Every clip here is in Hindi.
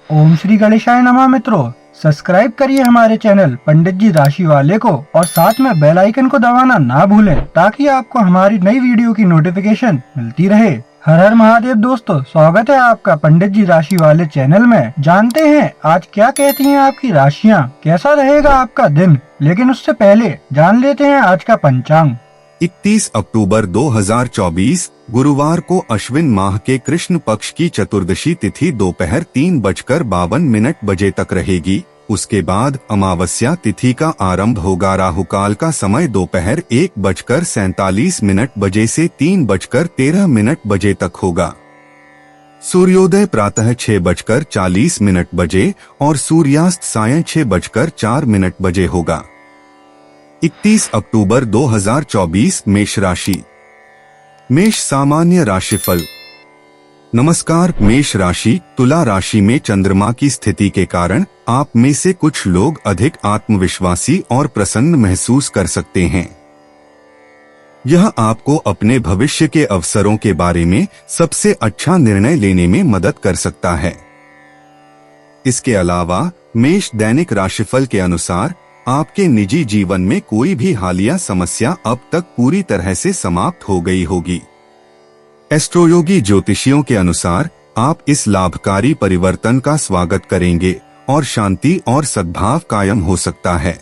ओम श्री गणेशाय नमः। मित्रों, सब्सक्राइब करिए हमारे चैनल पंडित जी राशि वाले को और साथ में बेल आइकन को दबाना ना भूलें ताकि आपको हमारी नई वीडियो की नोटिफिकेशन मिलती रहे। हर हर महादेव दोस्तों, स्वागत है आपका पंडित जी राशि वाले चैनल में। जानते हैं आज क्या कहती हैं आपकी राशियां, कैसा रहेगा आपका दिन। लेकिन उससे पहले जान लेते हैं आज का पंचांग। 31 अक्टूबर 2024 गुरुवार को अश्विन माह के कृष्ण पक्ष की चतुर्दशी तिथि दोपहर 3:52 बजे तक रहेगी। उसके बाद अमावस्या तिथि का आरंभ होगा। राहु काल का समय दोपहर 1:47 बजे से 3:13 बजे तक होगा। सूर्योदय प्रातः 6:40 बजे और सूर्यास्त सायं 6:04 बजे होगा। 31 अक्टूबर 2024 मेष राशि। मेष सामान्य राशिफल। नमस्कार मेष राशि। तुला राशि में चंद्रमा की स्थिति के कारण आप में से कुछ लोग अधिक आत्मविश्वासी और प्रसन्न महसूस कर सकते हैं। यह आपको अपने भविष्य के अवसरों के बारे में सबसे अच्छा निर्णय लेने में मदद कर सकता है। इसके अलावा मेष दैनिक राशिफल के अनुसार आपके निजी जीवन में कोई भी हालिया समस्या अब तक पूरी तरह से समाप्त हो गई होगी। एस्ट्रोयोगी ज्योतिषियों के अनुसार आप इस लाभकारी परिवर्तन का स्वागत करेंगे और शांति और सद्भाव कायम हो सकता है।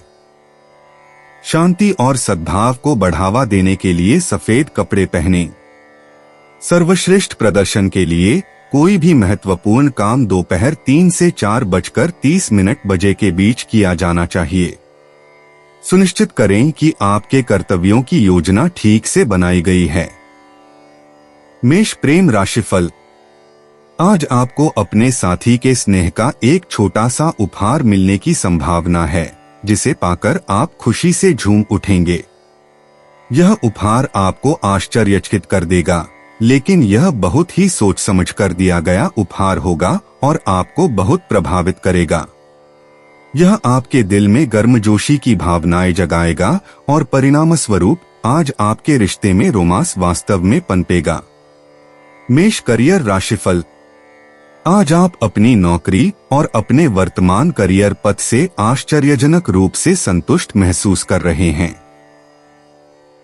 शांति और सद्भाव को बढ़ावा देने के लिए सफेद कपड़े पहनें। सर्वश्रेष्ठ प्रदर्शन के लिए कोई भी महत्वपूर्ण काम दोपहर 3 से 4:30 बजे के बीच किया जाना चाहिए। सुनिश्चित करें कि आपके कर्तव्यों की योजना ठीक से बनाई गई है। मेष प्रेम राशिफल। आज आपको अपने साथी के स्नेह का एक छोटा सा उपहार मिलने की संभावना है, जिसे पाकर आप खुशी से झूम उठेंगे। यह उपहार आपको आश्चर्यचकित कर देगा, लेकिन यह बहुत ही सोच समझकर दिया गया उपहार होगा और आपको बहुत प्रभावित करेगा। यह आपके दिल में गर्मजोशी की भावनाएं जगाएगा और परिणामस्वरूप आज आपके रिश्ते में रोमांस वास्तव में पनपेगा। मेष करियर राशिफल। आज आप अपनी नौकरी और अपने वर्तमान करियर पथ से आश्चर्यजनक रूप से संतुष्ट महसूस कर रहे हैं।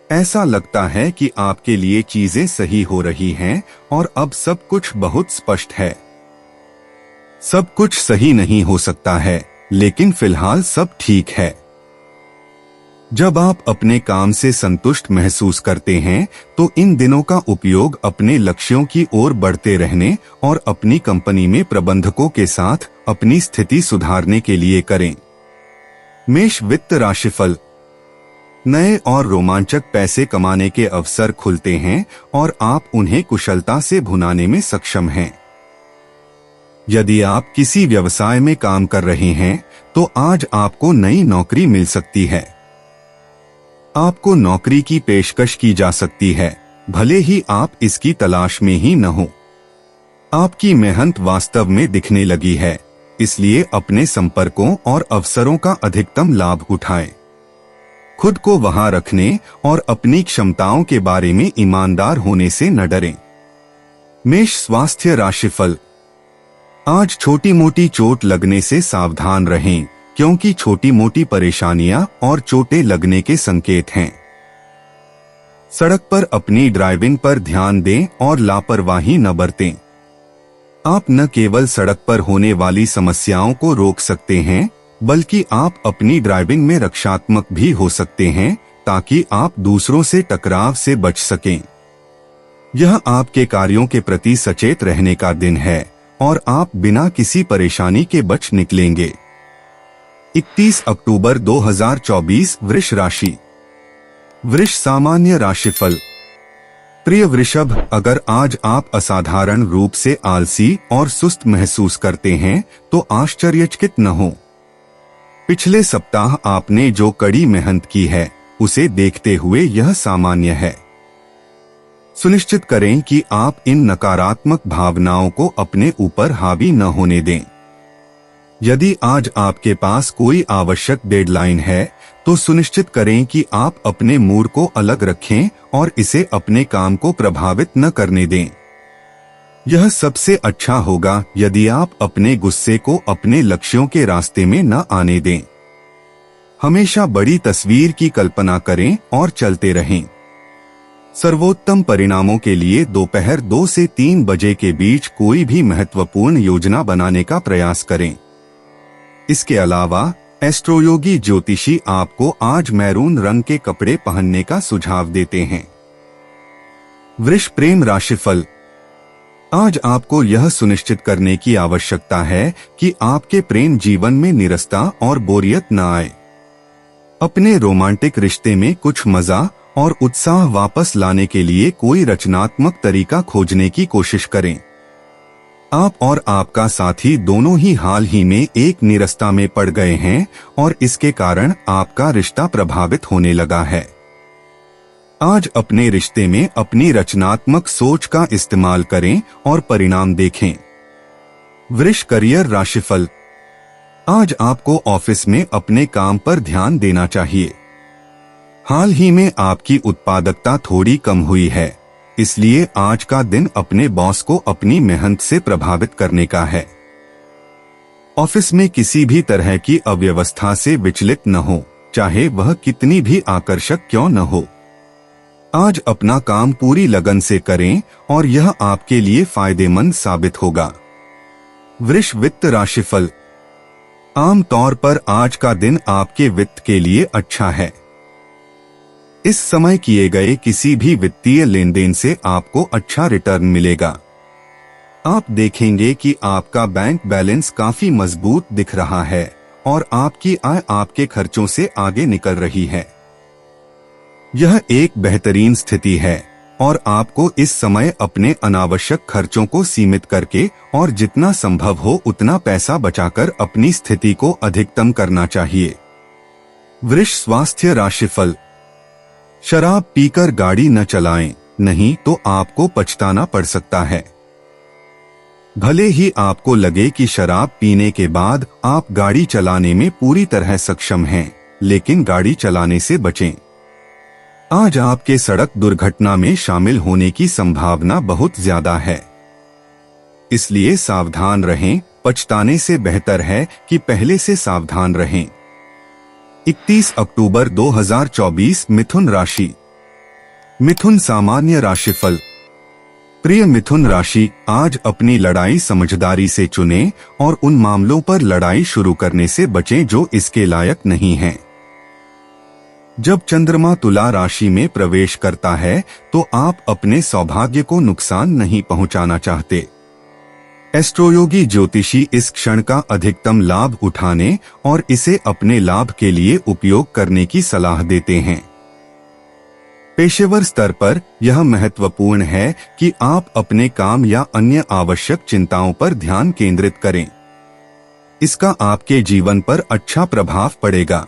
ऐसा लगता है कि आपके लिए चीजें सही हो रही हैं और अब सब कुछ बहुत स्पष्ट है। सब कुछ सही नहीं हो सकता है, लेकिन फिलहाल सब ठीक है। जब आप अपने काम से संतुष्ट महसूस करते हैं तो इन दिनों का उपयोग अपने लक्ष्यों की ओर बढ़ते रहने और अपनी कंपनी में प्रबंधकों के साथ अपनी स्थिति सुधारने के लिए करें। मेष वित्त राशिफल। नए और रोमांचक पैसे कमाने के अवसर खुलते हैं और आप उन्हें कुशलता से भुनाने में सक्षम हैं। यदि आप किसी व्यवसाय में काम कर रहे हैं तो आज आपको नई नौकरी मिल सकती है। आपको नौकरी की पेशकश की जा सकती है, भले ही आप इसकी तलाश में ही न हो। आपकी मेहनत वास्तव में दिखने लगी है, इसलिए अपने संपर्कों और अवसरों का अधिकतम लाभ उठाएं। खुद को वहां रखने और अपनी क्षमताओं के बारे में ईमानदार होने से न डरें। मेष स्वास्थ्य राशिफल। आज छोटी मोटी चोट लगने से सावधान रहें, क्योंकि छोटी मोटी परेशानियां और चोटें लगने के संकेत हैं। सड़क पर अपनी ड्राइविंग पर ध्यान दें और लापरवाही न बरतें। आप न केवल सड़क पर होने वाली समस्याओं को रोक सकते हैं, बल्कि आप अपनी ड्राइविंग में रक्षात्मक भी हो सकते हैं ताकि आप दूसरों से टकराव से बच सकें। यह आपके कार्यों के प्रति सचेत रहने का दिन है और आप बिना किसी परेशानी के बच निकलेंगे। 31 अक्टूबर 2024 वृष राशि। वृष सामान्य राशिफल। प्रिय वृषभ, अगर आज आप असाधारण रूप से आलसी और सुस्त महसूस करते हैं तो आश्चर्यचकित न हो। पिछले सप्ताह आपने जो कड़ी मेहनत की है उसे देखते हुए यह सामान्य है। सुनिश्चित करें कि आप इन नकारात्मक भावनाओं को अपने ऊपर हावी न होने दें। यदि आज आपके पास कोई आवश्यक डेडलाइन है तो सुनिश्चित करें कि आप अपने मूड को अलग रखें और इसे अपने काम को प्रभावित न करने दें। यह सबसे अच्छा होगा यदि आप अपने गुस्से को अपने लक्ष्यों के रास्ते में न आने दें। हमेशा बड़ी तस्वीर की कल्पना करें और चलते रहें। सर्वोत्तम परिणामों के लिए दोपहर 2 से 3 बजे के बीच कोई भी महत्वपूर्ण योजना बनाने का प्रयास करें। इसके अलावा एस्ट्रोयोगी ज्योतिषी आपको आज मैरून रंग के कपड़े पहनने का सुझाव देते हैं। वृष प्रेम राशिफल। आज आपको यह सुनिश्चित करने की आवश्यकता है कि आपके प्रेम जीवन में निरस्ता और बोरियत न आए। अपने रोमांटिक रिश्ते में कुछ मजा और उत्साह वापस लाने के लिए कोई रचनात्मक तरीका खोजने की कोशिश करें। आप और आपका साथी दोनों ही हाल ही में एक निरस्ता में पड़ गए हैं और इसके कारण आपका रिश्ता प्रभावित होने लगा है। आज अपने रिश्ते में अपनी रचनात्मक सोच का इस्तेमाल करें और परिणाम देखें। वृष करियर राशिफल। आज आपको ऑफिस में अपने काम पर ध्यान देना चाहिए। हाल ही में आपकी उत्पादकता थोड़ी कम हुई है, इसलिए आज का दिन अपने बॉस को अपनी मेहनत से प्रभावित करने का है। ऑफिस में किसी भी तरह की अव्यवस्था से विचलित न हो, चाहे वह कितनी भी आकर्षक क्यों न हो। आज अपना काम पूरी लगन से करें और यह आपके लिए फायदेमंद साबित होगा। वृष वित्त राशिफल। आम तौर पर आज का दिन आपके वित्त के लिए अच्छा है। इस समय किए गए किसी भी वित्तीय लेन देन से आपको अच्छा रिटर्न मिलेगा। आप देखेंगे कि आपका बैंक बैलेंस काफी मजबूत दिख रहा है और आपकी आय आपके खर्चों से आगे निकल रही है। यह एक बेहतरीन स्थिति है और आपको इस समय अपने अनावश्यक खर्चों को सीमित करके और जितना संभव हो उतना पैसा बचाकर अपनी स्थिति को अधिकतम करना चाहिए। वृष स्वास्थ्य राशिफल। शराब पीकर गाड़ी न चलाएं, नहीं तो आपको पछताना पड़ सकता है। भले ही आपको लगे कि शराब पीने के बाद आप गाड़ी चलाने में पूरी तरह सक्षम हैं, लेकिन गाड़ी चलाने से बचें। आज आपके सड़क दुर्घटना में शामिल होने की संभावना बहुत ज्यादा है, इसलिए सावधान रहें। पछताने से बेहतर है कि पहले से सावधान रहें। 31 अक्टूबर 2024 मिथुन राशि। मिथुन सामान्य राशिफल। प्रिय मिथुन राशि, आज अपनी लड़ाई समझदारी से चुनें और उन मामलों पर लड़ाई शुरू करने से बचें जो इसके लायक नहीं हैं। जब चंद्रमा तुला राशि में प्रवेश करता है तो आप अपने सौभाग्य को नुकसान नहीं पहुंचाना चाहते। एस्ट्रोयोगी ज्योतिषी इस क्षण का अधिकतम लाभ उठाने और इसे अपने लाभ के लिए उपयोग करने की सलाह देते हैं। पेशेवर स्तर पर यह महत्वपूर्ण है कि आप अपने काम या अन्य आवश्यक चिंताओं पर ध्यान केंद्रित करें। इसका आपके जीवन पर अच्छा प्रभाव पड़ेगा।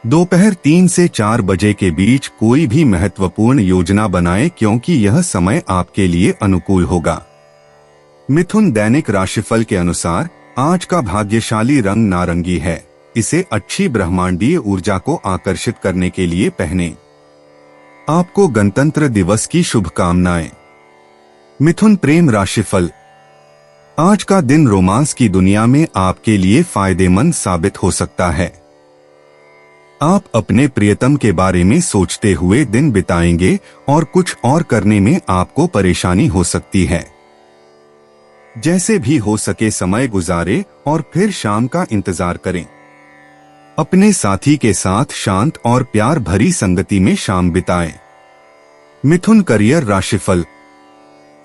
दोपहर 3 से 4 बजे के बीच कोई भी महत्वपूर्ण योजना बनाएं क्योंकि यह समय आपके लिए अनुकूल होगा। मिथुन दैनिक राशिफल के अनुसार आज का भाग्यशाली रंग नारंगी है। इसे अच्छी ब्रह्मांडीय ऊर्जा को आकर्षित करने के लिए पहनें। आपको गणतंत्र दिवस की शुभकामनाएं। मिथुन प्रेम राशिफल। आज का दिन रोमांस की दुनिया में आपके लिए फायदेमंद साबित हो सकता है। आप अपने प्रियतम के बारे में सोचते हुए दिन बिताएंगे और कुछ और करने में आपको परेशानी हो सकती है। जैसे भी हो सके समय गुजारे और फिर शाम का इंतजार करें। अपने साथी के साथ शांत और प्यार भरी संगति में शाम बिताएं। मिथुन करियर राशिफल।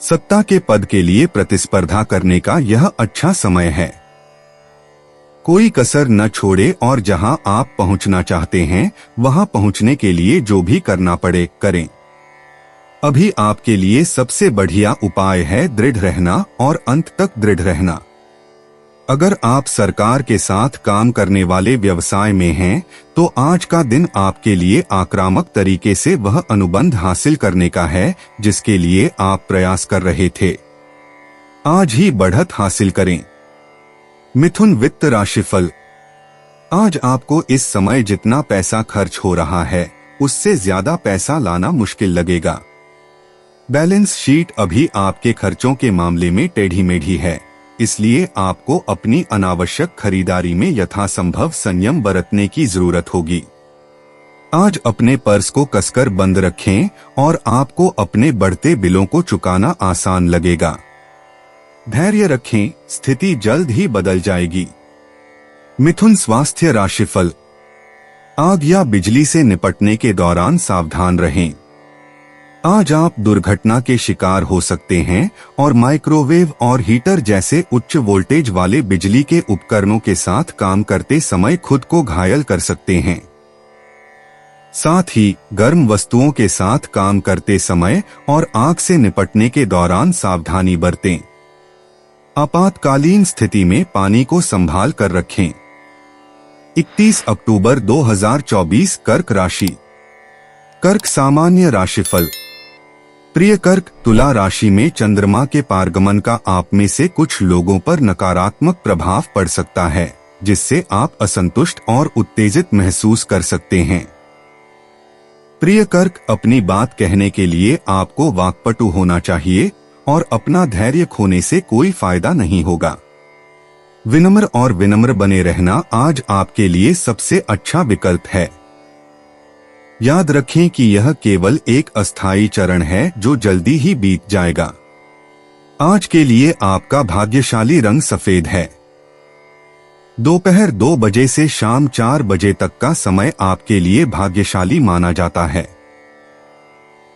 सत्ता के पद के लिए प्रतिस्पर्धा करने का यह अच्छा समय है। कोई कसर न छोड़े और जहां आप पहुंचना चाहते हैं वहां पहुंचने के लिए जो भी करना पड़े करें। अभी आपके लिए सबसे बढ़िया उपाय है दृढ़ रहना और अंत तक दृढ़ रहना। अगर आप सरकार के साथ काम करने वाले व्यवसाय में हैं, तो आज का दिन आपके लिए आक्रामक तरीके से वह अनुबंध हासिल करने का है जिसके लिए आप प्रयास कर रहे थे। आज ही बढ़त हासिल करें। मिथुन वित्त राशिफल। आज आपको इस समय जितना पैसा खर्च हो रहा है उससे ज्यादा पैसा लाना मुश्किल लगेगा। बैलेंस शीट अभी आपके खर्चों के मामले में टेढ़ी मेढ़ी है, इसलिए आपको अपनी अनावश्यक खरीदारी में यथासंभव संयम बरतने की जरूरत होगी। आज अपने पर्स को कसकर बंद रखें और आपको अपने बढ़ते बिलों को चुकाना आसान लगेगा। धैर्य रखें, स्थिति जल्द ही बदल जाएगी। मिथुन स्वास्थ्य राशिफल। आग या बिजली से निपटने के दौरान सावधान रहें। आज आप दुर्घटना के शिकार हो सकते हैं और माइक्रोवेव और हीटर जैसे उच्च वोल्टेज वाले बिजली के उपकरणों के साथ काम करते समय खुद को घायल कर सकते हैं। साथ ही गर्म वस्तुओं के साथ काम करते समय और आग से निपटने के दौरान सावधानी बरतें। आपातकालीन स्थिति में पानी को संभाल कर रखें। 31 अक्टूबर 2024 कर्क राशि। कर्क सामान्य राशिफल। प्रिय कर्क, तुला राशि में चंद्रमा के पारगमन का आप में से कुछ लोगों पर नकारात्मक प्रभाव पड़ सकता है, जिससे आप असंतुष्ट और उत्तेजित महसूस कर सकते हैं। प्रिय कर्क, अपनी बात कहने के लिए आपको वाक्पटु होना चाहिए और अपना धैर्य खोने से कोई फायदा नहीं होगा। विनम्र और विनम्र बने रहना आज आपके लिए सबसे अच्छा विकल्प है। याद रखें कि यह केवल एक अस्थायी चरण है जो जल्दी ही बीत जाएगा। आज के लिए आपका भाग्यशाली रंग सफेद है। दोपहर 2 बजे से शाम 4 बजे तक का समय आपके लिए भाग्यशाली माना जाता है।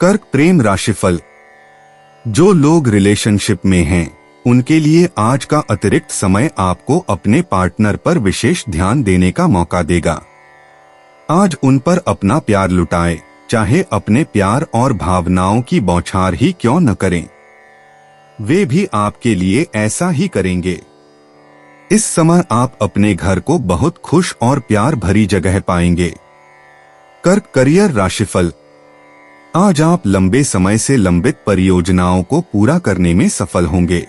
कर्क प्रेम राशिफल। जो लोग रिलेशनशिप में हैं, उनके लिए आज का अतिरिक्त समय आपको अपने पार्टनर पर विशेष ध्यान देने का मौका देगा। आज उन पर अपना प्यार लुटाएं, चाहे अपने प्यार और भावनाओं की बौछार ही क्यों न करें। वे भी आपके लिए ऐसा ही करेंगे। इस समय आप अपने घर को बहुत खुश और प्यार भरी जगह पाएंगे। कर्क करियर राशिफल। आज आप लंबे समय से लंबित परियोजनाओं को पूरा करने में सफल होंगे।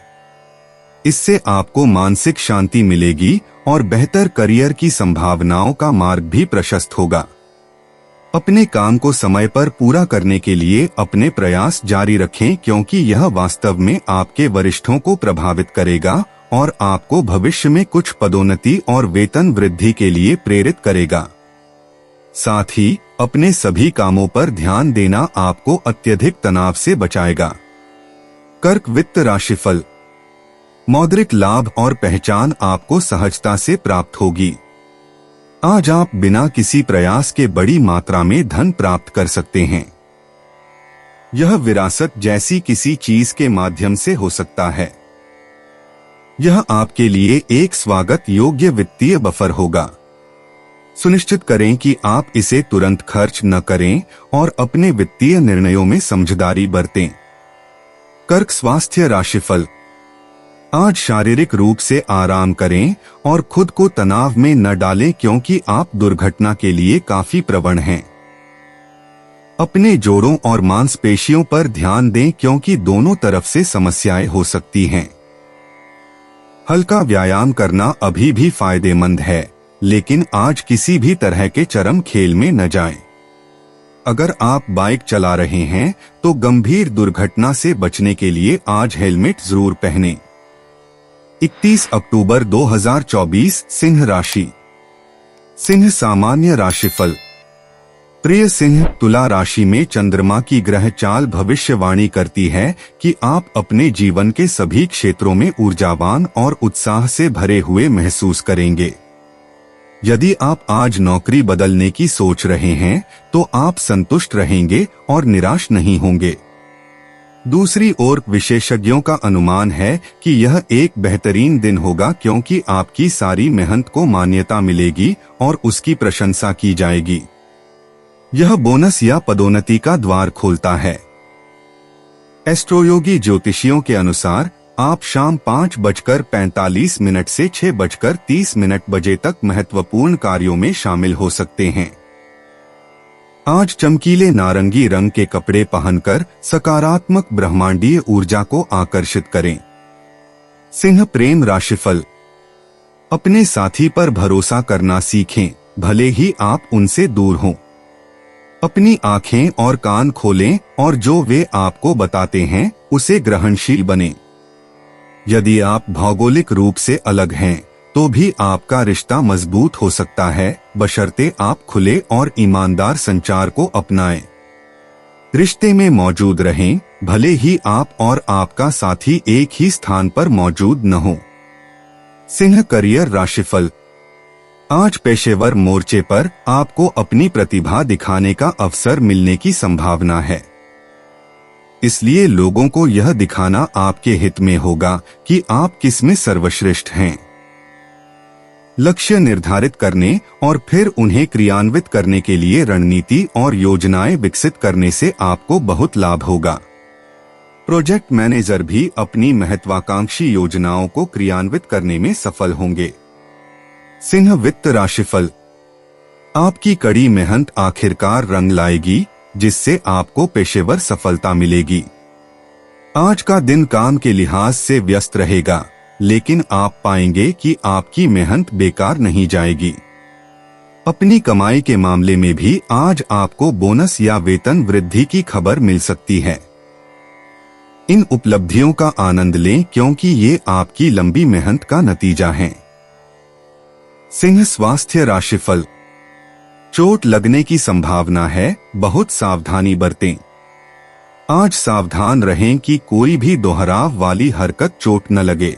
इससे आपको मानसिक शांति मिलेगी और बेहतर करियर की संभावनाओं का मार्ग भी प्रशस्त होगा। अपने काम को समय पर पूरा करने के लिए अपने प्रयास जारी रखें, क्योंकि यह वास्तव में आपके वरिष्ठों को प्रभावित करेगा और आपको भविष्य में कुछ पदोन्नति और वेतन वृद्धि के लिए प्रेरित करेगा। साथ ही अपने सभी कामों पर ध्यान देना आपको अत्यधिक तनाव से बचाएगा। कर्क वित्त राशिफल। मौद्रिक लाभ और पहचान आपको सहजता से प्राप्त होगी। आज आप बिना किसी प्रयास के बड़ी मात्रा में धन प्राप्त कर सकते हैं। यह विरासत जैसी किसी चीज के माध्यम से हो सकता है। यह आपके लिए एक स्वागत योग्य वित्तीय बफर होगा। सुनिश्चित करें कि आप इसे तुरंत खर्च न करें और अपने वित्तीय निर्णयों में समझदारी बरतें। कर्क स्वास्थ्य राशिफल। आज शारीरिक रूप से आराम करें और खुद को तनाव में न डालें, क्योंकि आप दुर्घटना के लिए काफी प्रवण हैं। अपने जोड़ों और मांसपेशियों पर ध्यान दें, क्योंकि दोनों तरफ से समस्याएं हो सकती हैं। हल्का व्यायाम करना अभी भी फायदेमंद है, लेकिन आज किसी भी तरह के चरम खेल में न जाएं। अगर आप बाइक चला रहे हैं तो गंभीर दुर्घटना से बचने के लिए आज हेलमेट जरूर पहनें। 31 अक्टूबर 2024 सिंह राशि। सिंह सामान्य राशिफल। प्रिय सिंह, तुला राशि में चंद्रमा की ग्रह चाल भविष्यवाणी करती है कि आप अपने जीवन के सभी क्षेत्रों में ऊर्जावान और उत्साह से भरे हुए महसूस करेंगे। यदि आप आज नौकरी बदलने की सोच रहे हैं तो आप संतुष्ट रहेंगे और निराश नहीं होंगे। दूसरी ओर विशेषज्ञों का अनुमान है कि यह एक बेहतरीन दिन होगा, क्योंकि आपकी सारी मेहनत को मान्यता मिलेगी और उसकी प्रशंसा की जाएगी। यह बोनस या पदोन्नति का द्वार खोलता है। एस्ट्रोयोगी ज्योतिषियों के अनुसार आप शाम 5:45 से 6:30 बजे तक महत्वपूर्ण कार्यों में शामिल हो सकते हैं। आज चमकीले नारंगी रंग के कपड़े पहनकर सकारात्मक ब्रह्मांडीय ऊर्जा को आकर्षित करें। सिंह प्रेम राशिफल। अपने साथी पर भरोसा करना सीखें, भले ही आप उनसे दूर हों। अपनी आंखें और कान खोलें और जो वे आपको बताते हैं उसे ग्रहणशील बने। यदि आप भौगोलिक रूप से अलग हैं, तो भी आपका रिश्ता मजबूत हो सकता है, बशर्ते आप खुले और ईमानदार संचार को अपनाएं। रिश्ते में मौजूद रहें, भले ही आप और आपका साथी एक ही स्थान पर मौजूद न हो। सिंह करियर राशिफल। आज पेशेवर मोर्चे पर आपको अपनी प्रतिभा दिखाने का अवसर मिलने की संभावना है, इसलिए लोगों को यह दिखाना आपके हित में होगा कि आप किसमें सर्वश्रेष्ठ हैं। लक्ष्य निर्धारित करने और फिर उन्हें क्रियान्वित करने के लिए रणनीति और योजनाएं विकसित करने से आपको बहुत लाभ होगा। प्रोजेक्ट मैनेजर भी अपनी महत्वाकांक्षी योजनाओं को क्रियान्वित करने में सफल होंगे। सिंह वित्त राशिफल। आपकी कड़ी मेहनत आखिरकार रंग लाएगी, जिससे आपको पेशेवर सफलता मिलेगी। आज का दिन काम के लिहाज से व्यस्त रहेगा, लेकिन आप पाएंगे कि आपकी मेहनत बेकार नहीं जाएगी। अपनी कमाई के मामले में भी आज आपको बोनस या वेतन वृद्धि की खबर मिल सकती है। इन उपलब्धियों का आनंद लें, क्योंकि ये आपकी लंबी मेहनत का नतीजा है। सिंह स्वास्थ्य राशिफल। चोट लगने की संभावना है, बहुत सावधानी बरतें। आज सावधान रहें कि कोई भी दोहराव वाली हरकत चोट न लगे।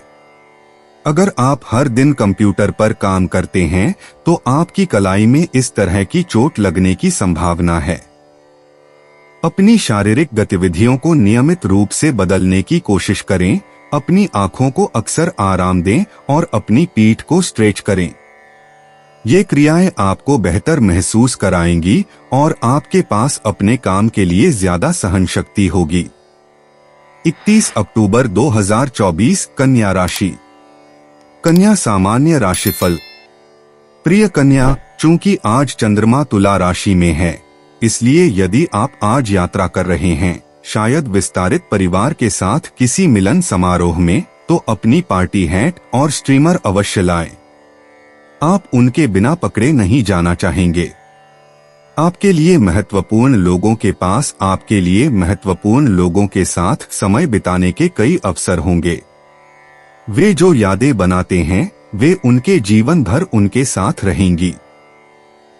अगर आप हर दिन कंप्यूटर पर काम करते हैं, तो आपकी कलाई में इस तरह की चोट लगने की संभावना है। अपनी शारीरिक गतिविधियों को नियमित रूप से बदलने की कोशिश करें, अपनी आंखों को अक्सर आराम दें और अपनी पीठ को स्ट्रेच करें। ये क्रियाएं आपको बेहतर महसूस कराएंगी और आपके पास अपने काम के लिए ज्यादा सहन शक्ति होगी। 31 अक्टूबर 2024 कन्या राशि। कन्या सामान्य राशिफल। प्रिय कन्या, चूंकि आज चंद्रमा तुला राशि में है, इसलिए यदि आप आज यात्रा कर रहे हैं, शायद विस्तारित परिवार के साथ किसी मिलन समारोह में, तो अपनी पार्टी हैट और स्ट्रीमर अवश्य लाएं। आप उनके बिना पकड़े नहीं जाना चाहेंगे। आपके लिए महत्वपूर्ण लोगों के पास आपके लिए महत्वपूर्ण लोगों के साथ समय बिताने के कई अवसर होंगे। वे जो यादें बनाते हैं, वे उनके जीवन भर उनके साथ रहेंगी।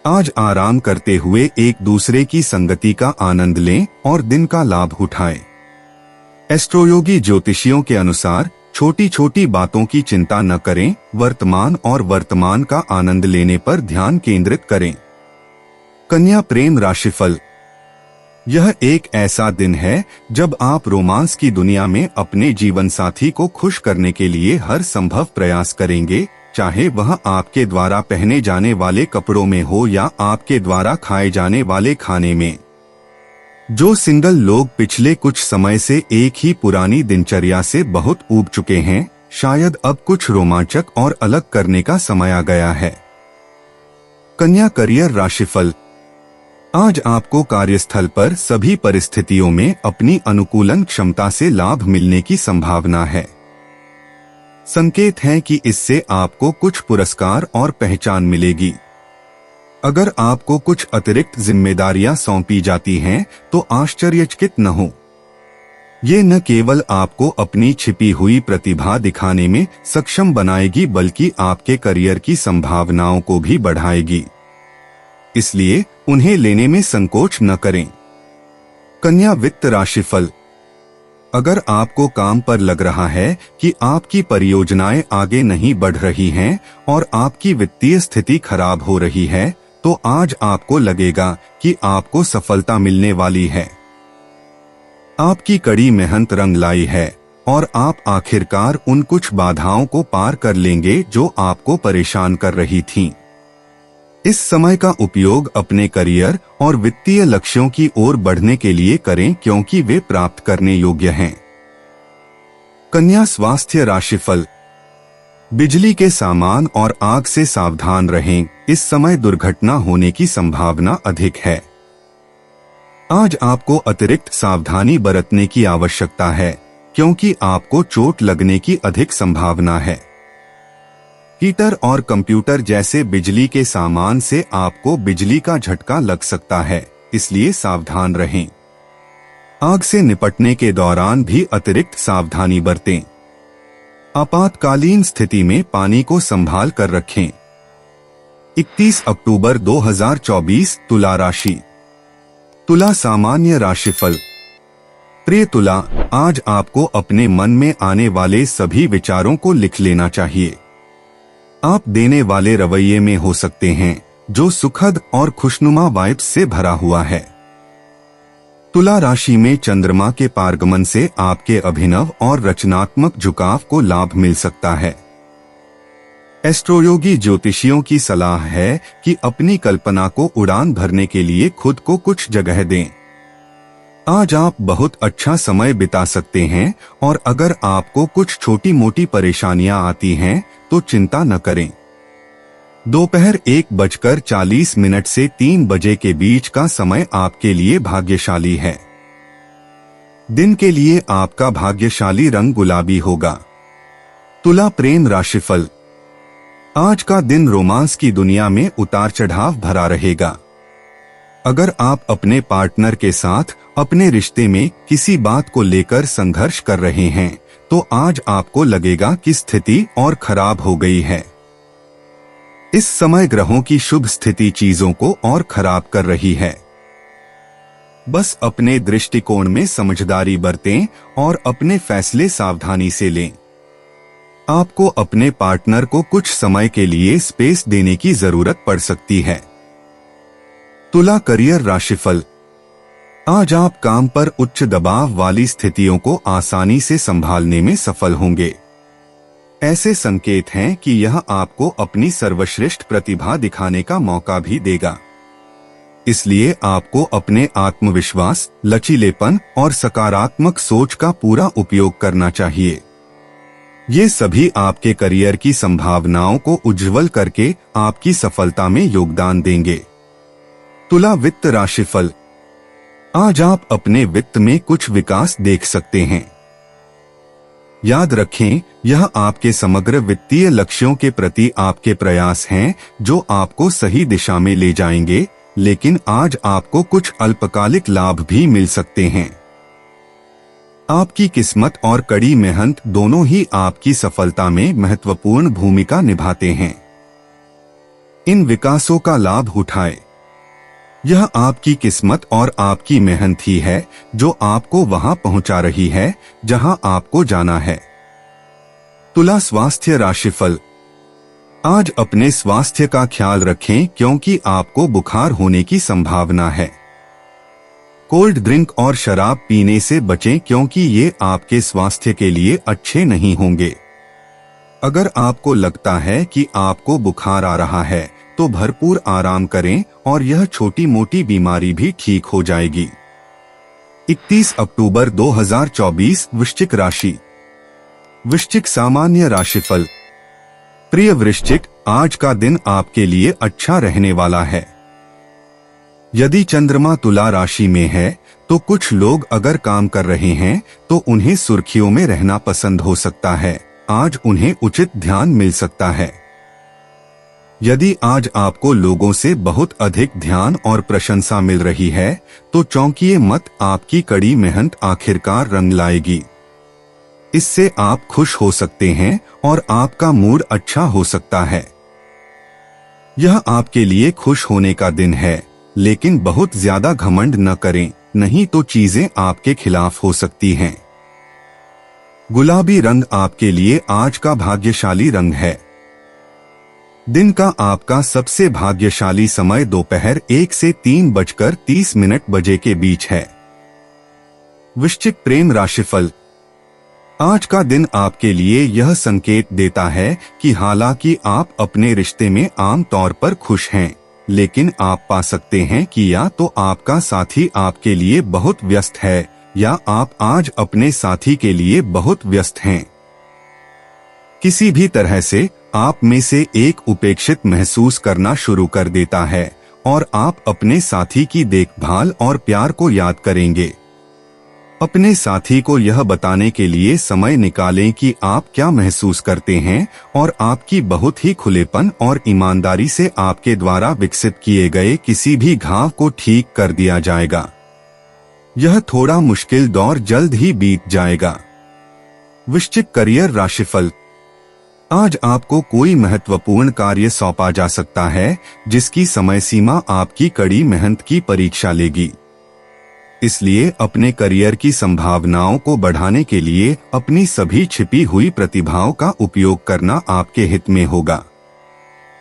आज आराम करते हुए एक दूसरे की संगति का आनंद लें और दिन का लाभ उठाएं। एस्ट्रोयोगी ज्योतिषियों के अनुसार छोटी छोटी बातों की चिंता न करें, वर्तमान का आनंद लेने पर ध्यान केंद्रित करें। कन्या प्रेम राशिफल। यह एक ऐसा दिन है जब आप रोमांस की दुनिया में अपने जीवन साथी को खुश करने के लिए हर संभव प्रयास करेंगे, चाहे वह आपके द्वारा पहने जाने वाले कपड़ों में हो या आपके द्वारा खाए जाने वाले खाने में। जो सिंगल लोग पिछले कुछ समय से एक ही पुरानी दिनचर्या से बहुत ऊब चुके हैं, शायद अब कुछ रोमांचक और अलग करने का समय आ गया है। कन्या करियर राशिफल। आज आपको कार्यस्थल पर सभी परिस्थितियों में अपनी अनुकूलन क्षमता से लाभ मिलने की संभावना है। संकेत है कि इससे आपको कुछ पुरस्कार और पहचान मिलेगी। अगर आपको कुछ अतिरिक्त जिम्मेदारियां सौंपी जाती हैं, तो आश्चर्यचकित न हो। ये न केवल आपको अपनी छिपी हुई प्रतिभा दिखाने में सक्षम बनाएगी, बल्कि आपके करियर की संभावनाओं को भी बढ़ाएगी। इसलिए उन्हें लेने में संकोच न करें। कन्या वित्त राशिफल। अगर आपको काम पर लग रहा है कि आपकी परियोजनाएं आगे नहीं बढ़ रही हैं और आपकी वित्तीय स्थिति खराब हो रही है, तो आज आपको लगेगा कि आपको सफलता मिलने वाली है। आपकी कड़ी मेहनत रंग लाई है और आप आखिरकार उन कुछ बाधाओं को पार कर लेंगे जो आपको परेशान कर रही थीं। इस समय का उपयोग अपने करियर और वित्तीय लक्ष्यों की ओर बढ़ने के लिए करें, क्योंकि वे प्राप्त करने योग्य हैं। कन्या स्वास्थ्य राशिफल। बिजली के सामान और आग से सावधान रहें, इस समय दुर्घटना होने की संभावना अधिक है। आज आपको अतिरिक्त सावधानी बरतने की आवश्यकता है, क्योंकि आपको चोट लगने की अधिक संभावना है। हीटर और कंप्यूटर जैसे बिजली के सामान से आपको बिजली का झटका लग सकता है, इसलिए सावधान रहें। आग से निपटने के दौरान भी अतिरिक्त सावधानी बरतें। आपातकालीन स्थिति में पानी को संभाल कर रखें। 31 अक्टूबर 2024 तुला राशि। तुला सामान्य राशिफल। प्रिय तुला, आज आपको अपने मन में आने वाले सभी विचारों को लिख लेना चाहिए। आप देने वाले रवैये में हो सकते हैं जो सुखद और खुशनुमा वाइब्स से भरा हुआ है। तुला राशि में चंद्रमा के पारगमन से आपके अभिनव और रचनात्मक झुकाव को लाभ मिल सकता है। एस्ट्रोयोगी ज्योतिषियों की सलाह है कि अपनी कल्पना को उड़ान भरने के लिए खुद को कुछ जगह दें। आज आप बहुत अच्छा समय बिता सकते हैं और अगर आपको कुछ छोटी मोटी परेशानियां आती हैं तो चिंता न करें। दोपहर 1:40 से 3 बजे के बीच का समय आपके लिए भाग्यशाली है। दिन के लिए आपका भाग्यशाली रंग गुलाबी होगा। तुला प्रेम राशिफल। आज का दिन रोमांस की दुनिया में उतार चढ़ाव भरा रहेगा। अगर आप अपने पार्टनर के साथ अपने रिश्ते में किसी बात को लेकर संघर्ष कर रहे हैं तो आज आपको लगेगा कि स्थिति और खराब हो गई है। इस समय ग्रहों की शुभ स्थिति चीजों को और खराब कर रही है। बस अपने दृष्टिकोण में समझदारी बरतें और अपने फैसले सावधानी से लें। आपको अपने पार्टनर को कुछ समय के लिए स्पेस देने की जरूरत पड़ सकती है। तुला करियर राशिफल। आज आप काम पर उच्च दबाव वाली स्थितियों को आसानी से संभालने में सफल होंगे। ऐसे संकेत हैं कि यह आपको अपनी सर्वश्रेष्ठ प्रतिभा दिखाने का मौका भी देगा। इसलिए आपको अपने आत्मविश्वास, लचीलेपन और सकारात्मक सोच का पूरा उपयोग करना चाहिए। ये सभी आपके करियर की संभावनाओं को उज्जवल करके आपकी सफलता में योगदान देंगे। तुला वित्त राशिफल। आज आप अपने वित्त में कुछ विकास देख सकते हैं। याद रखें, यह आपके समग्र वित्तीय लक्ष्यों के प्रति आपके प्रयास हैं जो आपको सही दिशा में ले जाएंगे, लेकिन आज आपको कुछ अल्पकालिक लाभ भी मिल सकते हैं। आपकी किस्मत और कड़ी मेहनत दोनों ही आपकी सफलता में महत्वपूर्ण भूमिका निभाते हैं। इन विकासों का लाभ उठाएं। यह आपकी किस्मत और आपकी मेहनत ही है जो आपको वहां पहुंचा रही है जहां आपको जाना है। तुला स्वास्थ्य राशिफल। आज अपने स्वास्थ्य का ख्याल रखें क्योंकि आपको बुखार होने की संभावना है। कोल्ड ड्रिंक और शराब पीने से बचें क्योंकि ये आपके स्वास्थ्य के लिए अच्छे नहीं होंगे। अगर आपको लगता है कि आपको बुखार आ रहा है तो भरपूर आराम करें और यह छोटी मोटी बीमारी भी ठीक हो जाएगी। 31 अक्टूबर 2024 वृश्चिक राशि। वृश्चिक सामान्य राशिफल। प्रिय वृश्चिक, आज का दिन आपके लिए अच्छा रहने वाला है। यदि चंद्रमा तुला राशि में है तो कुछ लोग अगर काम कर रहे हैं तो उन्हें सुर्खियों में रहना पसंद हो सकता है। आज उन्हें उचित ध्यान मिल सकता है। यदि आज आपको लोगों से बहुत अधिक ध्यान और प्रशंसा मिल रही है तो चौंकिए मत, आपकी कड़ी मेहनत आखिरकार रंग लाएगी। इससे आप खुश हो सकते हैं और आपका मूड अच्छा हो सकता है। यह आपके लिए खुश होने का दिन है, लेकिन बहुत ज्यादा घमंड न करें, नहीं तो चीजें आपके खिलाफ हो सकती हैं। गुलाबी रंग आपके लिए आज का भाग्यशाली रंग है। दिन का आपका सबसे भाग्यशाली समय दोपहर 1 से 3:30 बजे के बीच है। वृश्चिक प्रेम राशिफल। आज का दिन आपके लिए यह संकेत देता है कि हालांकि आप अपने रिश्ते में आम तौर पर खुश हैं, लेकिन आप पा सकते हैं कि या तो आपका साथी आपके लिए बहुत व्यस्त है या आप आज अपने साथी के लिए बहुत व्यस्त हैं। किसी भी तरह से आप में से एक उपेक्षित महसूस करना शुरू कर देता है और आप अपने साथी की देखभाल और प्यार को याद करेंगे। अपने साथी को यह बताने के लिए समय निकालें कि आप क्या महसूस करते हैं और आपकी बहुत ही खुलेपन और ईमानदारी से आपके द्वारा विकसित किए गए किसी भी घाव को ठीक कर दिया जाएगा। यह थोड़ा मुश्किल दौर जल्द ही बीत जाएगा। वृश्चिक करियर राशिफल। आज आपको कोई महत्वपूर्ण कार्य सौंपा जा सकता है जिसकी समय सीमा आपकी कड़ी मेहनत की परीक्षा लेगी। इसलिए अपने करियर की संभावनाओं को बढ़ाने के लिए अपनी सभी छिपी हुई प्रतिभाओं का उपयोग करना आपके हित में होगा।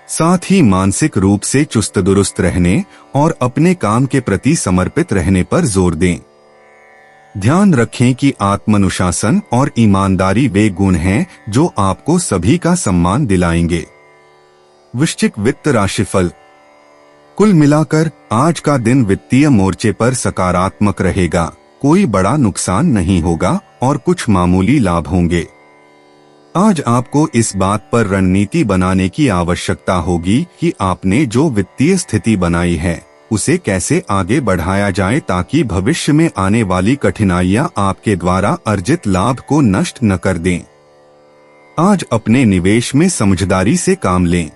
साथ ही मानसिक रूप से चुस्त दुरुस्त रहने और अपने काम के प्रति समर्पित रहने पर जोर दें। ध्यान रखें कि आत्मानुशासन और ईमानदारी वे गुण हैं जो आपको सभी का सम्मान दिलाएंगे। वृश्चिक वित्त राशिफल। कुल मिलाकर आज का दिन वित्तीय मोर्चे पर सकारात्मक रहेगा। कोई बड़ा नुकसान नहीं होगा और कुछ मामूली लाभ होंगे। आज आपको इस बात पर रणनीति बनाने की आवश्यकता होगी कि आपने जो वित्तीय स्थिति बनाई है उसे कैसे आगे बढ़ाया जाए ताकि भविष्य में आने वाली कठिनाइयां आपके द्वारा अर्जित लाभ को नष्ट न कर दें। आज अपने निवेश में समझदारी से काम लें।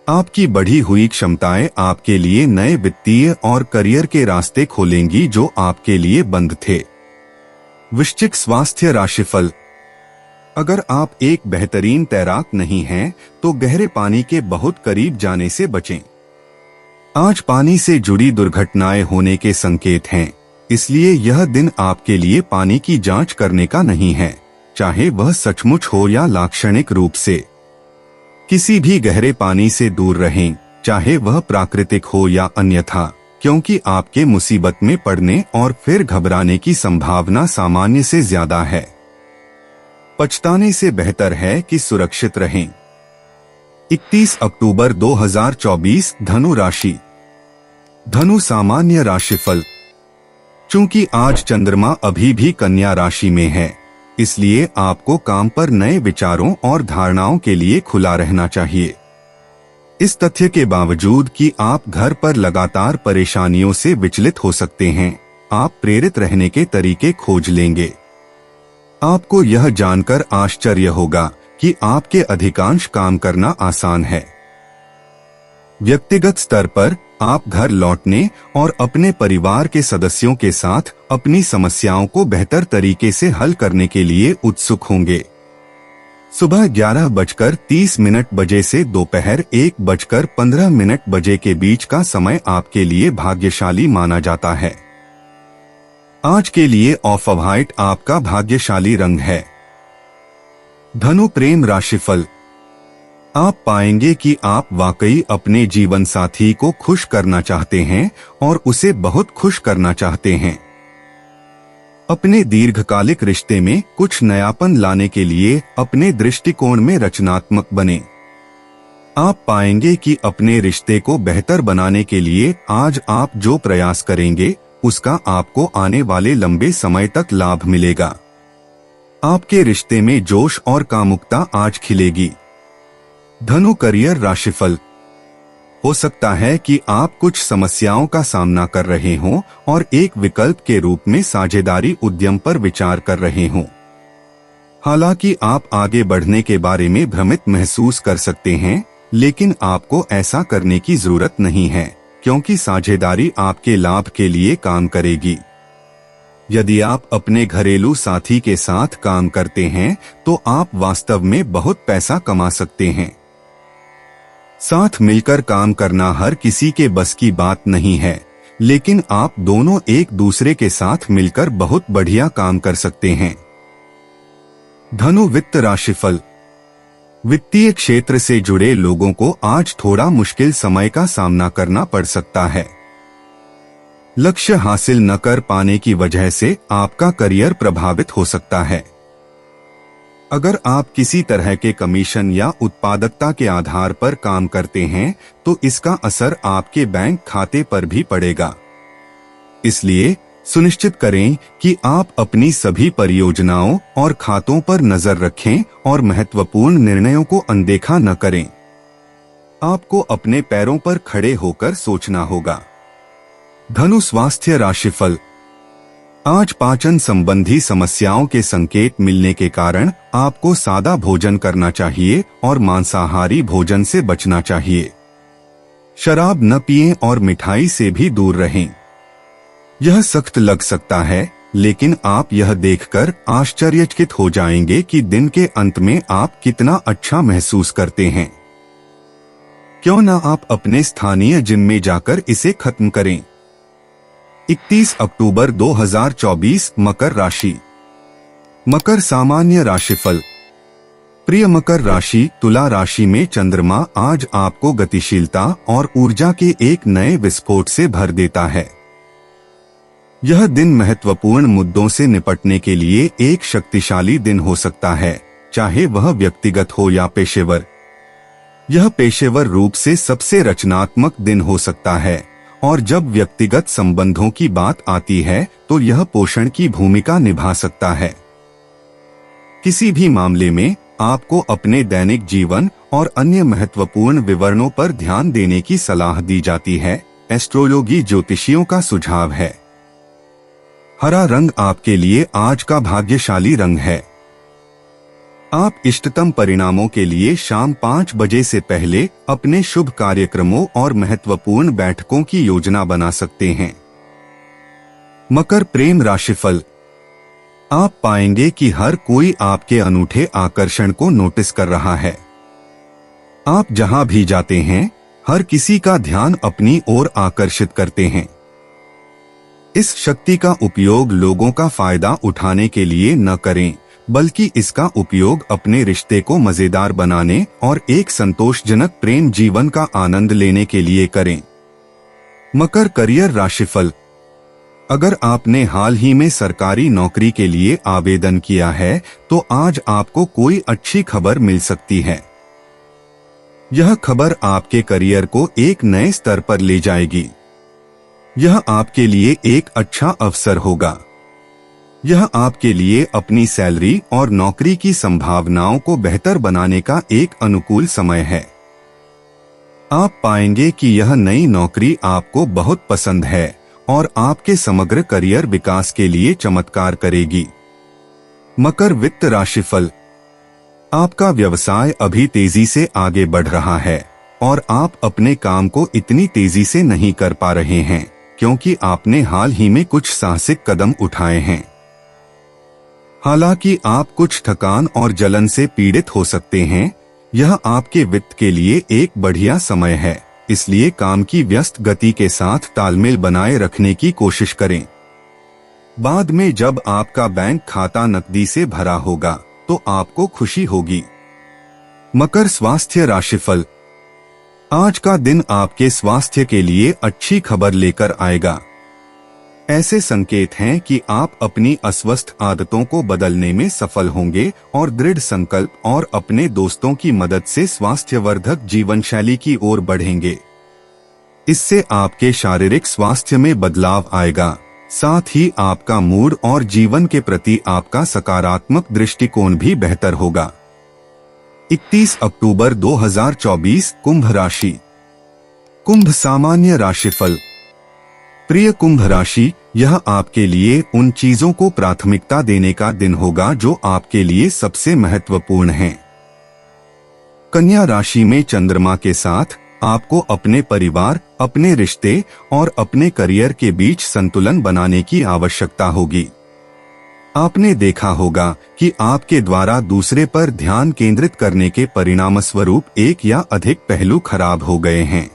आपकी बढ़ी हुई क्षमताएं आपके लिए नए वित्तीय और करियर के रास्ते खोलेंगी जो आपके लिए बंद थे। वृश्चिक स्वास्थ्य राशिफल। अगर आप एक बेहतरीन तैराक नहीं हैं, तो गहरे पानी के बहुत करीब जाने से बचें। आज पानी से जुड़ी दुर्घटनाएं होने के संकेत हैं, इसलिए यह दिन आपके लिए पानी की जांच करने का नहीं है, चाहे वह सचमुच हो या लाक्षणिक रूप से। किसी भी गहरे पानी से दूर रहें, चाहे वह प्राकृतिक हो या अन्यथा, क्योंकि आपके मुसीबत में पड़ने और फिर घबराने की संभावना सामान्य से ज्यादा है। पछताने से बेहतर है कि सुरक्षित रहें। 31 अक्टूबर 2024 धनु राशि। धनु सामान्य राशिफल। चूंकि आज चंद्रमा अभी भी कन्या राशि में है, इसलिए आपको काम पर नए विचारों और धारणाओं के लिए खुला रहना चाहिए। इस तथ्य के बावजूद कि आप घर पर लगातार परेशानियों से विचलित हो सकते हैं, आप प्रेरित रहने के तरीके खोज लेंगे। आपको यह जानकर आश्चर्य होगा कि आपके अधिकांश काम करना आसान है। व्यक्तिगत स्तर पर आप घर लौटने और अपने परिवार के सदस्यों के साथ अपनी समस्याओं को बेहतर तरीके से हल करने के लिए उत्सुक होंगे। सुबह 11:30 बजे से दोपहर 1:15 बजे के बीच का समय आपके लिए भाग्यशाली माना जाता है। आज के लिए ऑफ व्हाइट आपका भाग्यशाली रंग है। धनु प्रेम राशिफल। आप पाएंगे कि आप वाकई अपने जीवन साथी को खुश करना चाहते हैं और उसे बहुत खुश करना चाहते हैं। अपने दीर्घकालिक रिश्ते में कुछ नयापन लाने के लिए अपने दृष्टिकोण में रचनात्मक बने। आप पाएंगे कि अपने रिश्ते को बेहतर बनाने के लिए आज आप जो प्रयास करेंगे उसका आपको आने वाले लंबे समय तक लाभ मिलेगा। आपके रिश्ते में जोश और कामुकता आज खिलेगी। धनु करियर राशिफल। हो सकता है कि आप कुछ समस्याओं का सामना कर रहे हों और एक विकल्प के रूप में साझेदारी उद्यम पर विचार कर रहे हों। हालांकि आप आगे बढ़ने के बारे में भ्रमित महसूस कर सकते हैं, लेकिन आपको ऐसा करने की जरूरत नहीं है, क्योंकि साझेदारी आपके लाभ के लिए काम करेगी। यदि आप अपने घरेलू साथी के साथ काम करते हैं, तो आप वास्तव में बहुत पैसा कमा सकते हैं। साथ मिलकर काम करना हर किसी के बस की बात नहीं है, लेकिन आप दोनों एक दूसरे के साथ मिलकर बहुत बढ़िया काम कर सकते हैं। धनु वित्त राशिफल। वित्तीय क्षेत्र से जुड़े लोगों को आज थोड़ा मुश्किल समय का सामना करना पड़ सकता है। लक्ष्य हासिल न कर पाने की वजह से आपका करियर प्रभावित हो सकता है। अगर आप किसी तरह के कमीशन या उत्पादकता के आधार पर काम करते हैं, तो इसका असर आपके बैंक खाते पर भी पड़ेगा। इसलिए सुनिश्चित करें कि आप अपनी सभी परियोजनाओं और खातों पर नजर रखें और महत्वपूर्ण निर्णयों को अनदेखा न करें। आपको अपने पैरों पर खड़े होकर सोचना होगा। धनु स्वास्थ्य राशिफल। आज पाचन संबंधी समस्याओं के संकेत मिलने के कारण आपको सादा भोजन करना चाहिए और मांसाहारी भोजन से बचना चाहिए। शराब न पिएं और मिठाई से भी दूर रहें। यह सख्त लग सकता है, लेकिन आप यह देखकर आश्चर्यचकित हो जाएंगे कि दिन के अंत में आप कितना अच्छा महसूस करते हैं। क्यों न आप अपने स्थानीय जिम में जाकर इसे खत्म करें। 31 अक्टूबर 2024 मकर राशि। मकर सामान्य राशिफल। प्रिय मकर राशि, तुला राशि में चंद्रमा आज आपको गतिशीलता और ऊर्जा के एक नए विस्फोट से भर देता है। यह दिन महत्वपूर्ण मुद्दों से निपटने के लिए एक शक्तिशाली दिन हो सकता है, चाहे वह व्यक्तिगत हो या पेशेवर। यह पेशेवर रूप से सबसे रचनात्मक दिन हो सकता है, और जब व्यक्तिगत संबंधों की बात आती है तो यह पोषण की भूमिका निभा सकता है। किसी भी मामले में आपको अपने दैनिक जीवन और अन्य महत्वपूर्ण विवरणों पर ध्यान देने की सलाह दी जाती है। एस्ट्रोलॉजी ज्योतिषियों का सुझाव है। हरा रंग आपके लिए आज का भाग्यशाली रंग है। आप इष्टतम परिणामों के लिए शाम 5 बजे से पहले अपने शुभ कार्यक्रमों और महत्वपूर्ण बैठकों की योजना बना सकते हैं। मकर प्रेम राशिफल। आप पाएंगे कि हर कोई आपके अनूठे आकर्षण को नोटिस कर रहा है। आप जहां भी जाते हैं, हर किसी का ध्यान अपनी ओर आकर्षित करते हैं। इस शक्ति का उपयोग लोगों का फायदा उठाने के लिए न करें, बल्कि इसका उपयोग अपने रिश्ते को मजेदार बनाने और एक संतोषजनक प्रेम जीवन का आनंद लेने के लिए करें। मकर करियर राशिफल। अगर आपने हाल ही में सरकारी नौकरी के लिए आवेदन किया है तो आज आपको कोई अच्छी खबर मिल सकती है। यह खबर आपके करियर को एक नए स्तर पर ले जाएगी। यह आपके लिए एक अच्छा अवसर होगा। यह आपके लिए अपनी सैलरी और नौकरी की संभावनाओं को बेहतर बनाने का एक अनुकूल समय है। आप पाएंगे कि यह नई नौकरी आपको बहुत पसंद है और आपके समग्र करियर विकास के लिए चमत्कार करेगी। मकर वित्त राशिफल। आपका व्यवसाय अभी तेजी से आगे बढ़ रहा है और आप अपने काम को इतनी तेजी से नहीं कर पा रहे हैं, क्योंकि आपने हाल ही में कुछ साहसिक कदम उठाए हैं। हालांकि आप कुछ थकान और जलन से पीड़ित हो सकते हैं, यह आपके वित्त के लिए एक बढ़िया समय है, इसलिए काम की व्यस्त गति के साथ तालमेल बनाए रखने की कोशिश करें। बाद में जब आपका बैंक खाता नकदी से भरा होगा तो आपको खुशी होगी। मकर स्वास्थ्य राशिफल। आज का दिन आपके स्वास्थ्य के लिए अच्छी खबर लेकर आएगा। ऐसे संकेत हैं कि आप अपनी अस्वस्थ आदतों को बदलने में सफल होंगे और दृढ़ संकल्प और अपने दोस्तों की मदद से स्वास्थ्यवर्धक जीवन शैली की ओर बढ़ेंगे। इससे आपके शारीरिक स्वास्थ्य में बदलाव आएगा, साथ ही आपका मूड और जीवन के प्रति आपका सकारात्मक दृष्टिकोण भी बेहतर होगा। 31 अक्टूबर 2024 कुंभ राशि। कुंभ सामान्य राशिफल। प्रिय कुंभ राशि, यह आपके लिए उन चीजों को प्राथमिकता देने का दिन होगा जो आपके लिए सबसे महत्वपूर्ण हैं। कन्या राशि में चंद्रमा के साथ आपको अपने परिवार, अपने रिश्ते और अपने करियर के बीच संतुलन बनाने की आवश्यकता होगी। आपने देखा होगा कि आपके द्वारा दूसरे पर ध्यान केंद्रित करने के परिणामस्वरूप एक या अधिक पहलू खराब हो गए हैं।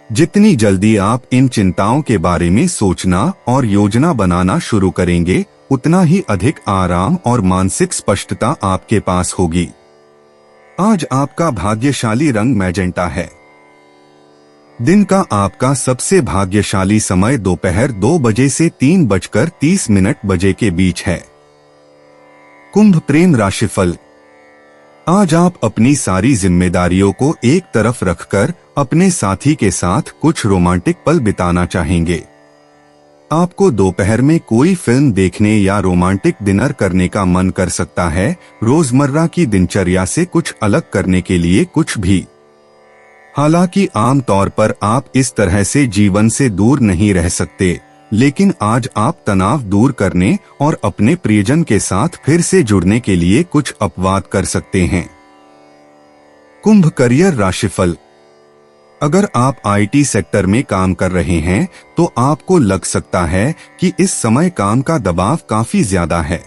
जितनी जल्दी आप इन चिंताओं के बारे में सोचना और योजना बनाना शुरू करेंगे, उतना ही अधिक आराम और मानसिक स्पष्टता आपके पास होगी। आज आपका भाग्यशाली रंग मैजेंटा है। दिन का आपका सबसे भाग्यशाली समय दोपहर 2 बजे से 3:30 बजे के बीच है। कुंभ प्रेम राशिफल। आज आप अपनी सारी जिम्मेदारियों को एक तरफ रखकर अपने साथी के साथ कुछ रोमांटिक पल बिताना चाहेंगे। आपको दोपहर में कोई फिल्म देखने या रोमांटिक डिनर करने का मन कर सकता है। रोजमर्रा की दिनचर्या से कुछ अलग करने के लिए कुछ भी। हालांकि आम तौर पर आप इस तरह से जीवन से दूर नहीं रह सकते, लेकिन आज आप तनाव दूर करने और अपने प्रियजन के साथ फिर से जुड़ने के लिए कुछ अपवाद कर सकते हैं। कुंभ करियर राशिफल। अगर आप आईटी सेक्टर में काम कर रहे हैं तो आपको लग सकता है कि इस समय काम का दबाव काफी ज्यादा है।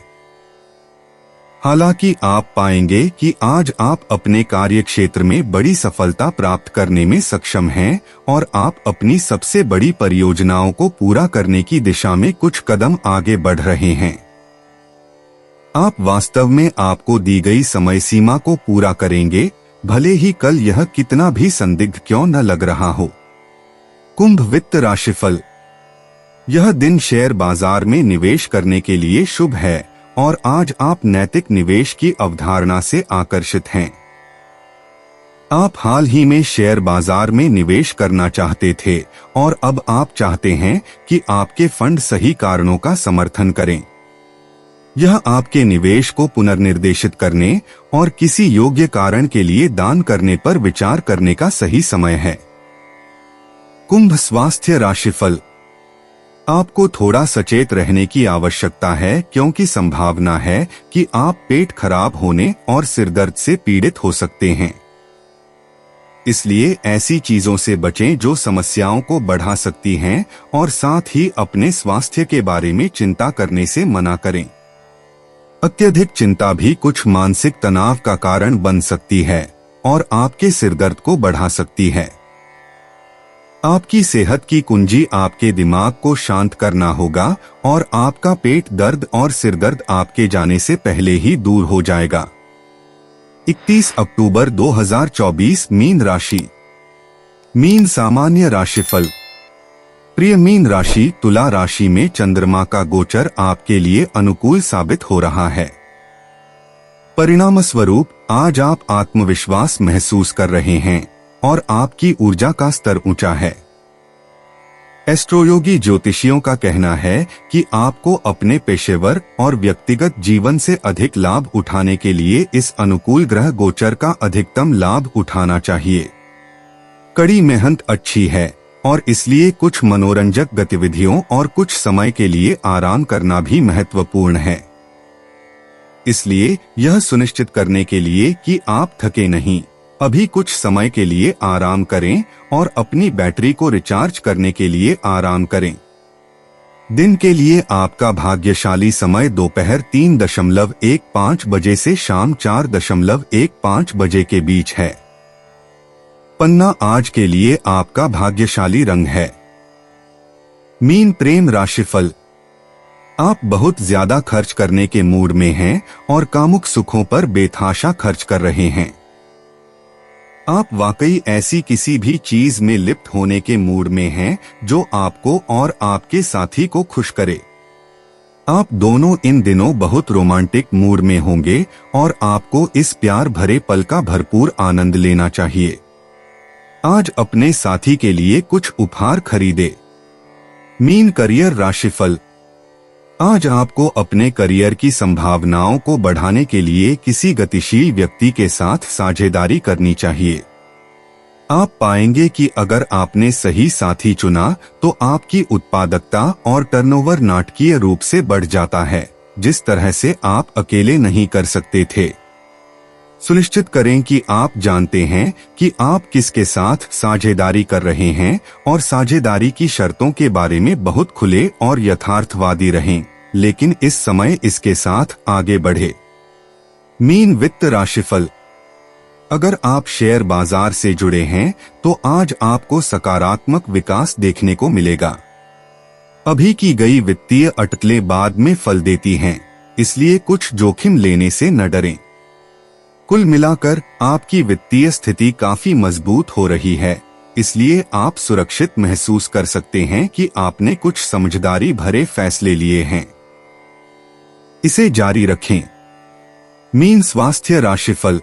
हालांकि आप पाएंगे कि आज आप अपने कार्य क्षेत्र में बड़ी सफलता प्राप्त करने में सक्षम हैं और आप अपनी सबसे बड़ी परियोजनाओं को पूरा करने की दिशा में कुछ कदम आगे बढ़ रहे हैं। आप वास्तव में आपको दी गई समय सीमा को पूरा करेंगे, भले ही कल यह कितना भी संदिग्ध क्यों न लग रहा हो। कुंभ वित्त राशिफल। यह दिन शेयर बाजार में निवेश करने के लिए शुभ है और आज आप नैतिक निवेश की अवधारणा से आकर्षित हैं। आप हाल ही में शेयर बाजार में निवेश करना चाहते थे और अब आप चाहते हैं कि आपके फंड सही कारणों का समर्थन करें। यह आपके निवेश को पुनर्निर्देशित करने और किसी योग्य कारण के लिए दान करने पर विचार करने का सही समय है। कुंभ स्वास्थ्य राशिफल। आपको थोड़ा सचेत रहने की आवश्यकता है क्योंकि संभावना है कि आप पेट खराब होने और सिरदर्द से पीड़ित हो सकते हैं। इसलिए ऐसी चीजों से बचें जो समस्याओं को बढ़ा सकती हैं और साथ ही अपने स्वास्थ्य के बारे में चिंता करने से मना करें। अत्यधिक चिंता भी कुछ मानसिक तनाव का कारण बन सकती है और आपके सिरदर्द को बढ़ा सकती है। आपकी सेहत की कुंजी आपके दिमाग को शांत करना होगा और आपका पेट दर्द और सिरदर्द आपके जाने से पहले ही दूर हो जाएगा। 31 अक्टूबर 2024 मीन राशि। मीन सामान्य राशिफल। प्रिय मीन राशि, तुला राशि में चंद्रमा का गोचर आपके लिए अनुकूल साबित हो रहा है। परिणाम स्वरूप आज आप आत्मविश्वास महसूस कर रहे हैं और आपकी ऊर्जा का स्तर ऊंचा है। एस्ट्रोयोगी ज्योतिषियों का कहना है कि आपको अपने पेशेवर और व्यक्तिगत जीवन से अधिक लाभ उठाने के लिए इस अनुकूल ग्रह गोचर का अधिकतम लाभ उठाना चाहिए। कड़ी मेहनत अच्छी है और इसलिए कुछ मनोरंजक गतिविधियों और कुछ समय के लिए आराम करना भी महत्वपूर्ण है। इसलिए यह सुनिश्चित करने के लिए कि आप थके नहीं, अभी कुछ समय के लिए आराम करें और अपनी बैटरी को रिचार्ज करने के लिए आराम करें। दिन के लिए आपका भाग्यशाली समय दोपहर 3:15 बजे से शाम 4:15 बजे के बीच है। पन्ना आज के लिए आपका भाग्यशाली रंग है। मीन प्रेम राशिफल। आप बहुत ज्यादा खर्च करने के मूड में हैं और कामुक सुखों पर बेतहाशा खर्च कर रहे हैं। आप वाकई ऐसी किसी भी चीज में लिप्त होने के मूड में हैं जो आपको और आपके साथी को खुश करे। आप दोनों इन दिनों बहुत रोमांटिक मूड में होंगे और आपको इस प्यार भरे पल का भरपूर आनंद लेना चाहिए। आज अपने साथी के लिए कुछ उपहार खरीदे। मीन करियर राशिफल। आज आपको अपने करियर की संभावनाओं को बढ़ाने के लिए किसी गतिशील व्यक्ति के साथ साझेदारी करनी चाहिए। आप पाएंगे कि अगर आपने सही साथी चुना तो आपकी उत्पादकता और टर्नओवर नाटकीय रूप से बढ़ जाता है, जिस तरह से आप अकेले नहीं कर सकते थे। सुनिश्चित करें कि आप जानते हैं कि आप किसके साथ साझेदारी कर रहे हैं और साझेदारी की शर्तों के बारे में बहुत खुले और यथार्थवादी रहें, लेकिन इस समय इसके साथ आगे बढ़े। मीन वित्त राशिफल। अगर आप शेयर बाजार से जुड़े हैं तो आज आपको सकारात्मक विकास देखने को मिलेगा। अभी की गई वित्तीय अटकलें बाद में फल देती हैं, इसलिए कुछ जोखिम लेने से न डरें। कुल मिलाकर आपकी वित्तीय स्थिति काफी मजबूत हो रही है, इसलिए आप सुरक्षित महसूस कर सकते हैं कि आपने कुछ समझदारी भरे फैसले लिए हैं। इसे जारी रखें। मीन स्वास्थ्य राशिफल।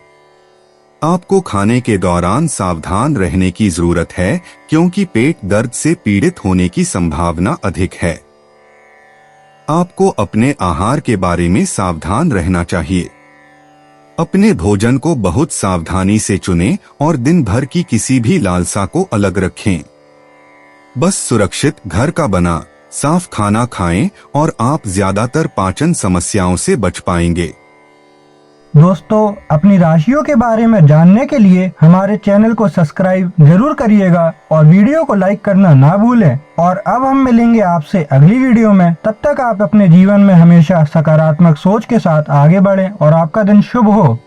आपको खाने के दौरान सावधान रहने की जरूरत है क्योंकि पेट दर्द से पीड़ित होने की संभावना अधिक है। आपको अपने आहार के बारे में सावधान रहना चाहिए। अपने भोजन को बहुत सावधानी से चुनें और दिन भर की किसी भी लालसा को अलग रखें। बस सुरक्षित घर का बना साफ खाना खाएं और आप ज्यादातर पाचन समस्याओं से बच पाएंगे। दोस्तों, अपनी राशियों के बारे में जानने के लिए हमारे चैनल को सब्सक्राइब जरूर करिएगा और वीडियो को लाइक करना ना भूलें। और अब हम मिलेंगे आपसे अगली वीडियो में। तब तक आप अपने जीवन में हमेशा सकारात्मक सोच के साथ आगे बढ़ें और आपका दिन शुभ हो।